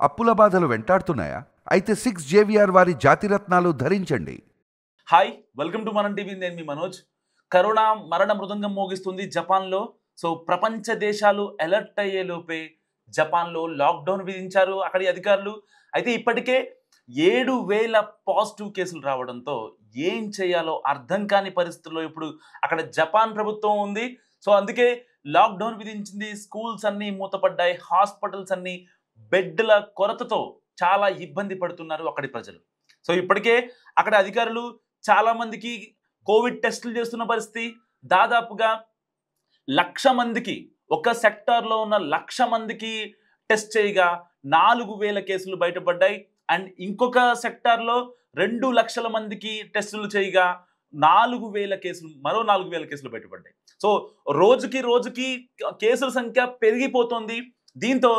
అప్పుల బాధలు వెంటాడుతున్నాయా? అయితే 6 జేవిఆర్ వారి జాతిరత్నాలు ధరించండి. హాయ్, వెల్కమ్ టు మనం టీవీ. నేను మీ మనోజ్. కరోనా మరణ మృదంగం మోగిస్తుంది జపాన్లో. సో ప్రపంచ దేశాలు అలర్ట్ అయ్యే లోపే జపాన్లో లాక్డౌన్ విధించారు అక్కడి అధికారులు. అయితే ఇప్పటికే 7,000 పాజిటివ్ కేసులు రావడంతో ఏం చేయాలో అర్థం కాని పరిస్థితుల్లో ఇప్పుడు అక్కడ జపాన్ ప్రభుత్వం ఉంది. సో అందుకే లాక్డౌన్ విధించింది. స్కూల్స్ అన్నీ మూతపడ్డాయి. హాస్పిటల్స్ అన్నీ బెడ్ల కొరతతో చాలా ఇబ్బంది పడుతున్నారు అక్కడి ప్రజలు. సో ఇప్పటికే అక్కడ అధికారులు చాలా మందికి కోవిడ్ టెస్టులు చేస్తున్న పరిస్థితి. దాదాపుగా 1,00,000 మందికి, ఒక సెక్టార్లో ఉన్న 1,00,000 మందికి టెస్ట్ చేయగా 4,000 కేసులు బయటపడ్డాయి. అండ్ ఇంకొక సెక్టార్లో 2,00,000 మందికి టెస్టులు చేయగా 4,000 కేసులు, మరో 4,000 కేసులు బయటపడ్డాయి. సో రోజుకి రోజుకి కేసుల సంఖ్య పెరిగిపోతుంది. దీంతో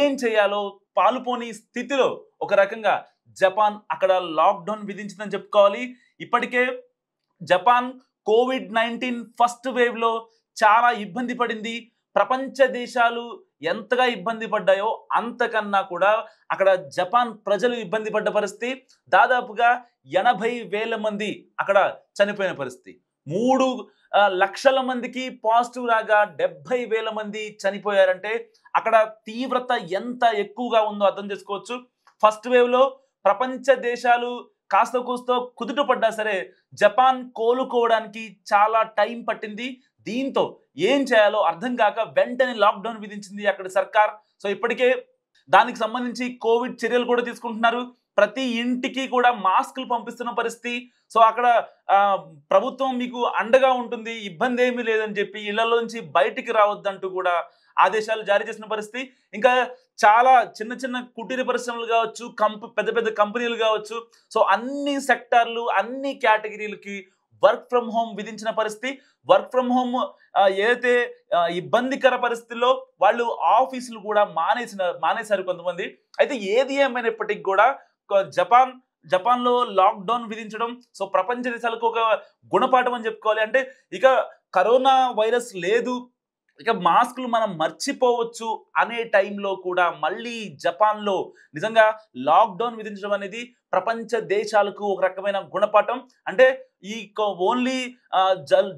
ఏం చేయాలో పాలుపోని స్థితిలో ఒక రకంగా జపాన్ అక్కడ లాక్డౌన్ విధించిందని చెప్పుకోవాలి. ఇప్పటికే జపాన్ కోవిడ్-19 ఫస్ట్ వేవ్లో చాలా ఇబ్బంది పడింది. ప్రపంచ దేశాలు ఎంతగా ఇబ్బంది పడ్డాయో అంతకన్నా కూడా అక్కడ జపాన్ ప్రజలు ఇబ్బంది పడ్డ పరిస్థితి. దాదాపుగా 80,000 మంది అక్కడ చనిపోయిన పరిస్థితి. 3 లక్షల మందికి పాజిటివ్ రాగా 70,000 మంది చనిపోయారంటే అక్కడ తీవ్రత ఎంత ఎక్కువగా ఉందో అర్థం చేసుకోవచ్చు. ఫస్ట్ వేవ్లో ప్రపంచ దేశాలు కాస్త కూస్తో కుదుట పడ్డా సరే జపాన్ కోలుకోవడానికి చాలా టైం పట్టింది. దీంతో ఏం చేయాలో అర్థం కాక వెంటనే లాక్డౌన్ విధించింది అక్కడి సర్కార్. సో ఇప్పటికే దానికి సంబంధించి కోవిడ్ చర్యలు కూడా తీసుకుంటున్నారు. ప్రతి ఇంటికి కూడా మాస్కులు పంపిస్తున్న పరిస్థితి. సో అక్కడ ప్రభుత్వం మీకు అండగా ఉంటుంది, ఇబ్బంది ఏమీ లేదని చెప్పి ఇళ్లలోంచి బయటికి రావద్దంటూ కూడా ఆదేశాలు జారీ చేసిన పరిస్థితి. ఇంకా చాలా చిన్న చిన్న కుటీర పరిశ్రమలు కావచ్చు, పెద్ద పెద్ద కంపెనీలు కావచ్చు, సో అన్ని సెక్టార్లు, అన్ని కేటగిరీలకి వర్క్ ఫ్రమ్ హోమ్ విధించిన పరిస్థితి. వర్క్ ఫ్రమ్ హోమ్ ఏదైతే ఇబ్బందికర పరిస్థితుల్లో వాళ్ళు ఆఫీసులు కూడా మానేశారు కొంతమంది. అయితే ఏది ఏమైనప్పటికీ కూడా జపాన్లో లాక్డౌన్ విధించడం సో ప్రపంచ దేశాలకు ఒక గుణపాఠం అని చెప్పుకోవాలి. అంటే ఇక కరోనా వైరస్ లేదు, ఇక మాస్కులు మనం మర్చిపోవచ్చు అనే టైంలో కూడా మళ్ళీ జపాన్లో నిజంగా లాక్డౌన్ విధించడం అనేది ప్రపంచ దేశాలకు ఒక రకమైన గుణపాఠం. అంటే ఈ ఓన్లీ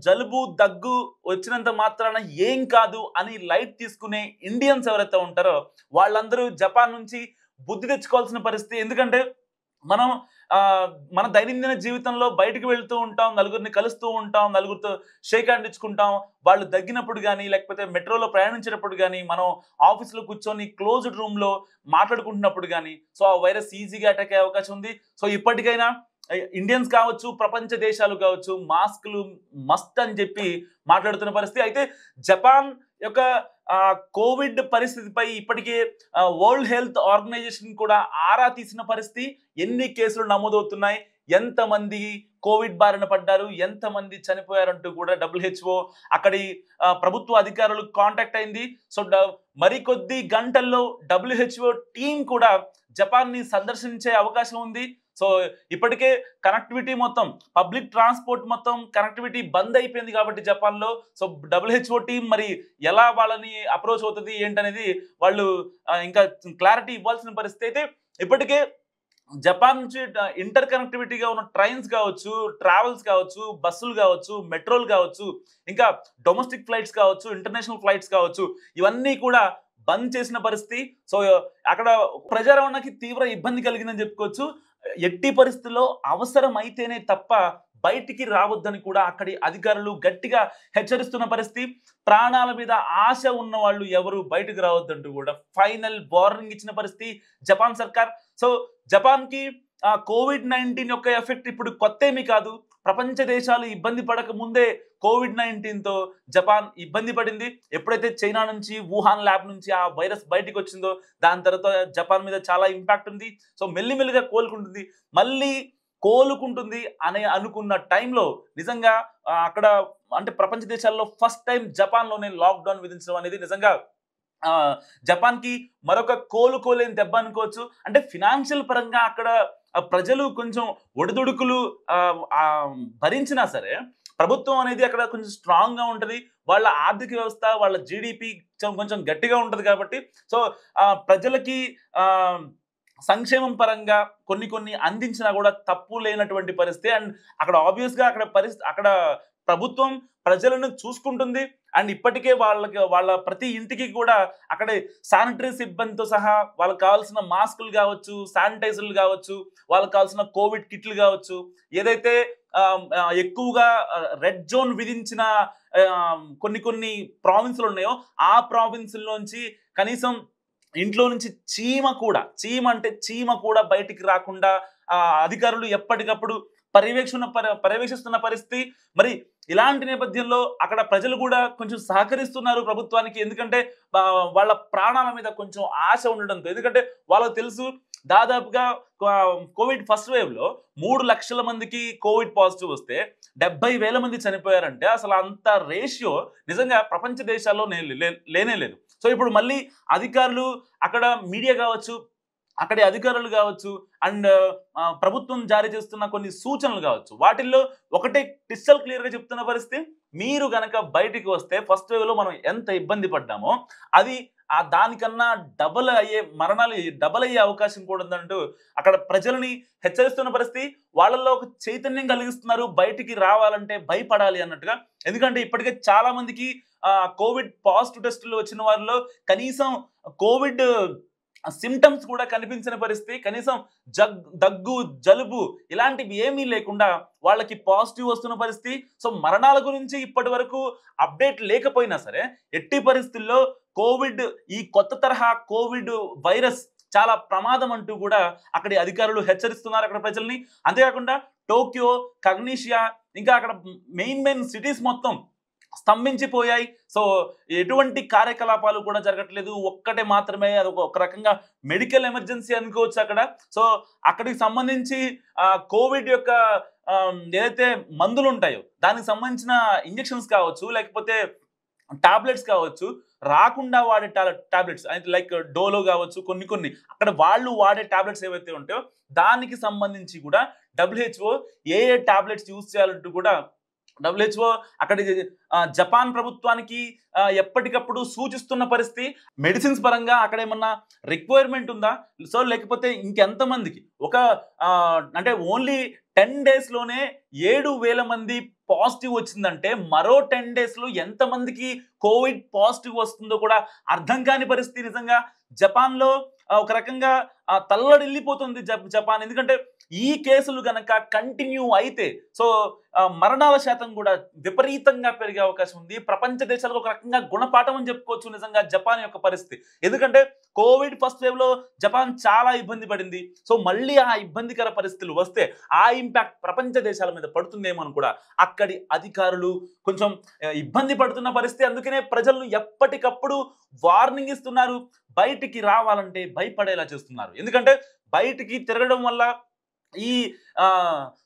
జలుబు దగ్గు వచ్చినంత మాత్రాన ఏం కాదు అని లైట్ తీసుకునే ఇండియన్స్ ఎవరైతే ఉంటారో వాళ్ళందరూ జపాన్ నుంచి బుద్ధి తెచ్చుకోవాల్సిన పరిస్థితి. ఎందుకంటే మనం మన దైనందిన జీవితంలో బయటకు వెళ్తూ ఉంటాం, నలుగురిని కలుస్తూ ఉంటాం, నలుగురితో షేక్ హ్యాండ్ ఇచ్చుకుంటాం. వాళ్ళు దగ్గినప్పుడు కానీ లేకపోతే మెట్రోలో ప్రయాణించేటప్పుడు కానీ మనం ఆఫీస్లో కూర్చొని క్లోజ్డ్ రూమ్లో మాట్లాడుకుంటున్నప్పుడు కానీ సో ఆ వైరస్ ఈజీగా అటాక్ అయ్యే అవకాశం ఉంది. సో ఇప్పటికైనా ఇండియన్స్ కావచ్చు, ప్రపంచ దేశాలు కావచ్చు, మాస్కులు మస్ట్ అని చెప్పి మాట్లాడుతున్న పరిస్థితి. అయితే జపాన్ యొక్క కోవిడ్ పరిస్థితిపై ఇప్పటికే వరల్డ్ హెల్త్ ఆర్గనైజేషన్ కూడా ఆరా తీసిన పరిస్థితి. ఎన్ని కేసులు నమోదవుతున్నాయి, ఎంతమంది కోవిడ్ బారిన పడ్డారు, ఎంతమంది చనిపోయారంటూ కూడా WHO అక్కడి ప్రభుత్వ అధికారులు కాంటాక్ట్ అయింది. సో మరికొద్ది గంటల్లో WHO టీం కూడా జపాన్ని సందర్శించే అవకాశం ఉంది. సో ఇప్పటికే కనెక్టివిటీ మొత్తం, పబ్లిక్ ట్రాన్స్పోర్ట్ మొత్తం కనెక్టివిటీ బంద్ అయిపోయింది కాబట్టి జపాన్లో. సో WHO టీం మరి ఎలా వాళ్ళని అప్రోచ్ అవుతుంది ఏంటనేది వాళ్ళు ఇంకా క్లారిటీ ఇవ్వాల్సిన పరిస్థితి. అయితే ఇప్పటికే జపాన్ నుంచి ఇంటర్ కనెక్టివిటీగా ఉన్న ట్రైన్స్ కావచ్చు, ట్రావెల్స్ కావచ్చు, బస్సులు కావచ్చు, మెట్రోలు కావచ్చు, ఇంకా డొమెస్టిక్ ఫ్లైట్స్ కావచ్చు, ఇంటర్నేషనల్ ఫ్లైట్స్ కావచ్చు, ఇవన్నీ కూడా బంద్ చేసిన పరిస్థితి. సో అక్కడ ప్రజా రవాణాకి తీవ్ర ఇబ్బంది కలిగిందని చెప్పుకోవచ్చు. ఎట్టి పరిస్థితుల్లో అవసరం అయితేనే తప్ప బయటికి రావద్దని కూడా అక్కడి అధికారులు గట్టిగా హెచ్చరిస్తున్న పరిస్థితి. ప్రాణాల మీద ఆశ ఉన్న వాళ్ళు ఎవరు బయటకు రావద్దంటూ కూడా ఫైనల్ వార్నింగ్ ఇచ్చిన పరిస్థితి జపాన్ సర్కార్. సో జపాన్కి కోవిడ్-19 యొక్క ఎఫెక్ట్ ఇప్పుడు కొత్త ఏమీ కాదు. ప్రపంచ దేశాలు ఇబ్బంది పడక ముందే కోవిడ్-19తో జపాన్ ఇబ్బంది పడింది. ఎప్పుడైతే చైనా నుంచి, వుహాన్ ల్యాబ్ నుంచి ఆ వైరస్ బయటికి వచ్చిందో దాని తర్వాత జపాన్ మీద చాలా ఇంపాక్ట్ ఉంది. సో మెల్లిమెల్లిగా కోలుకుంటుంది అని అనుకున్న టైంలో నిజంగా అక్కడ అంటే ప్రపంచ దేశాల్లో ఫస్ట్ టైం జపాన్లోనే లాక్డౌన్ విధించడం అనేది నిజంగా జపాన్కి మరొక కోలుకోలేని దెబ్బ అనుకోవచ్చు. అంటే ఫినాన్షియల్ పరంగా అక్కడ ప్రజలు కొంచెం ఒడిదుడుకులు భరించినా సరే ప్రభుత్వం అనేది అక్కడ కొంచెం స్ట్రాంగ్ గా ఉంటది. వాళ్ళ ఆర్థిక వ్యవస్థ, వాళ్ళ జీడిపి కొంచెం గట్టిగా ఉంటది కాబట్టి సో ప్రజలకి సంక్షేమం పరంగా కొన్ని అందించినా కూడా తప్పు లేనటువంటి పరిస్థితి. అండ్ అక్కడ ఆబ్వియస్ గా అక్కడ ప్రభుత్వం ప్రజలను చూసుకుంటుంది. అండ్ ఇప్పటికే వాళ్ళ ప్రతి ఇంటికి కూడా అక్కడ శానిటరీ సిబ్బందితో సహా వాళ్ళకి కావాల్సిన మాస్కులు కావచ్చు, శానిటైజర్లు కావచ్చు, వాళ్ళకి కావాల్సిన కోవిడ్ కిట్లు కావచ్చు, ఏదైతే ఎక్కువగా రెడ్ జోన్ విధించిన కొన్ని ప్రావిన్స్లు ఉన్నాయో ఆ ప్రావిన్స్లోంచి కనీసం ఇంట్లో నుంచి చీమ కూడా బయటికి రాకుండా అధికారులు ఎప్పటికప్పుడు పర్యవేక్షిస్తున్న పరిస్థితి. మరి ఇలాంటి నేపథ్యంలో అక్కడ ప్రజలు కూడా కొంచెం సహకరిస్తున్నారు ప్రభుత్వానికి. ఎందుకంటే వాళ్ళ ప్రాణాల మీద కొంచెం ఆశ ఉండడంతో, ఎందుకంటే వాళ్ళకు తెలుసు దాదాపుగా కోవిడ్ ఫస్ట్ వేవ్ లో 3 లక్షల మందికి కోవిడ్ పాజిటివ్ వస్తే 70,000 మంది చనిపోయారంటే అసలు అంత రేషియో నిజంగా ప్రపంచ దేశాల్లో లేనే లేదు. సో ఇప్పుడు మళ్ళీ అధికారులు, అక్కడ మీడియా కావచ్చు, అక్కడి అధికారులు కావచ్చు, అండ్ ప్రభుత్వం జారీ చేస్తున్న కొన్ని సూచనలు కావచ్చు, వాటిల్లో ఒకటే క్రిస్టల్ క్లియర్ గా చెప్తున్న పరిస్థితి, మీరు గనక బయటికి వస్తే ఫస్ట్ వేవ్ లో మనం ఎంత ఇబ్బంది పడ్డామో అది దానికన్నా మరణాలు డబల్ అయ్యే అవకాశం కూడా ఉందంటూ అక్కడ ప్రజలని హెచ్చరిస్తున్న పరిస్థితి. వాళ్ళల్లో ఒక చైతన్యం కలిగిస్తున్నారు, బయటికి రావాలంటే భయపడాలి అన్నట్టుగా. ఎందుకంటే ఇప్పటికే చాలా మందికి కోవిడ్ పాజిటివ్ టెస్టులు వచ్చిన వారిలో కనీసం కోవిడ్ సిమ్టమ్స్ కూడా కనిపించిన పరిస్థితి. కనీసం దగ్గు, జలుబు ఇలాంటివి ఏమీ లేకుండా వాళ్ళకి పాజిటివ్ వస్తున్న పరిస్థితి. సో మరణాల గురించి ఇప్పటి వరకు అప్డేట్ లేకపోయినా సరే, ఎట్టి పరిస్థితుల్లో ఈ కొత్త తరహా కోవిడ్ వైరస్ చాలా ప్రమాదం అంటూ కూడా అక్కడి అధికారులు హెచ్చరిస్తున్నారు అక్కడ ప్రజల్ని. అంతేకాకుండా టోక్యో, కగ్నిషియా, ఇంకా అక్కడ మెయిన్ సిటీస్ మొత్తం స్తంభించిపోయాయి. సో ఎటువంటి కార్యకలాపాలు కూడా జరగట్లేదు. ఒక్కటే మాత్రమే, అది ఒక రకంగా మెడికల్ ఎమర్జెన్సీ అనుకోవచ్చు అక్కడ. సో అక్కడికి సంబంధించి కోవిడ్ యొక్క ఏదైతే మందులు ఉంటాయో దానికి సంబంధించిన ఇంజెక్షన్స్ కావచ్చు, లేకపోతే టాబ్లెట్స్ కావచ్చు, రాకుండా వాడే టాబ్లెట్స్ లైక్ డోలో కావచ్చు, కొన్ని అక్కడ వాళ్ళు వాడే టాబ్లెట్స్ ఏవైతే ఉంటాయో దానికి సంబంధించి కూడా WHO ఏ టాబ్లెట్స్ యూజ్ చేయాలంటూ కూడా WHO అక్కడి జపాన్ ప్రభుత్వానికి ఎప్పటికప్పుడు సూచిస్తున్న పరిస్థితి. మెడిసిన్స్ పరంగా అక్కడ ఏమన్నా రిక్వైర్మెంట్ ఉందా, సో లేకపోతే ఇంకెంతమందికి అంటే ఓన్లీ 10 days లోనే 7,000 మంది పాజిటివ్ వచ్చిందంటే మరో 10 days లో ఎంతమందికి కోవిడ్ పాజిటివ్ వస్తుందో కూడా అర్థం కాని పరిస్థితి. నిజంగా జపాన్ లో ఒక రకంగా తల్లడిల్లిపోతుంది జపాన్. ఎందుకంటే ఈ కేసులు గనక కంటిన్యూ అయితే సో మరణాల శాతం కూడా విపరీతంగా పెరిగే అవకాశం ఉంది. ప్రపంచ దేశాలకు ఒక రకంగా గుణపాఠం అని చెప్పుకోవచ్చు నిజంగా జపాన్ యొక్క పరిస్థితి. ఎందుకంటే కోవిడ్ ఫస్ట్ వేవ్ లో జపాన్ చాలా ఇబ్బంది పడింది. సో మళ్ళీ ఆ ఇబ్బందికర పరిస్థితులు వస్తే ఆ ఇంపాక్ట్ ప్రపంచ దేశాల మీద పడుతుందేమో అని కూడా అక్కడి అధికారులు కొంచెం ఇబ్బంది పడుతున్న పరిస్థితి. అందుకనే ప్రజలను ఎప్పటికప్పుడు వార్నింగ్ ఇస్తున్నారు, బయటికి రావాలంటే భయపడేలా చేస్తున్నారు. ఎందుకంటే బయటికి తిరగడం వల్ల ఈ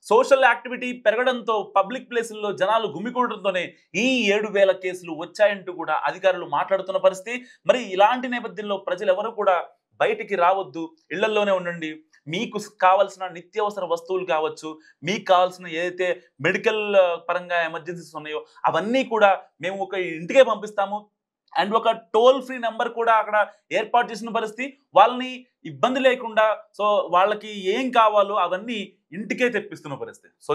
సోషల్ యాక్టివిటీ పెరగడంతో పబ్లిక్ ప్లేసుల్లో జనాలు గుమికూడడంతోనే ఈ 7,000 కేసులు వచ్చాయంటూ కూడా అధికారులు మాట్లాడుతున్న పరిస్థితి. మరి ఇలాంటి నేపథ్యంలో ప్రజలు ఎవరు కూడా బయటికి రావద్దు, ఇళ్లలోనే ఉండండి. మీకు కావాల్సిన నిత్యావసర వస్తువులు కావచ్చు, మీకు కావాల్సిన ఏదైతే మెడికల్ పరంగా ఎమర్జెన్సీస్ ఉన్నాయో అవన్నీ కూడా మేము ఒక ఇంటికే పంపిస్తాము. అండ్ ఒక టోల్ ఫ్రీ నెంబర్ కూడా అక్కడ ఏర్పాటు చేసిన పరిస్థితి. వాళ్ళని ఇబ్బంది లేకుండా సో వాళ్ళకి ఏం కావాలో అవన్నీ ఇంటికే తెప్పిస్తున్న పరిస్థితి. సో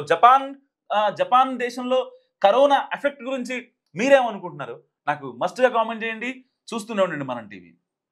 జపాన్ దేశంలో కరోనా ఎఫెక్ట్ గురించి మీరేమనుకుంటున్నారు? నాకు మస్ట్గా కామెంట్ చేయండి. చూస్తూనే ఉండండి మనం టీవీ.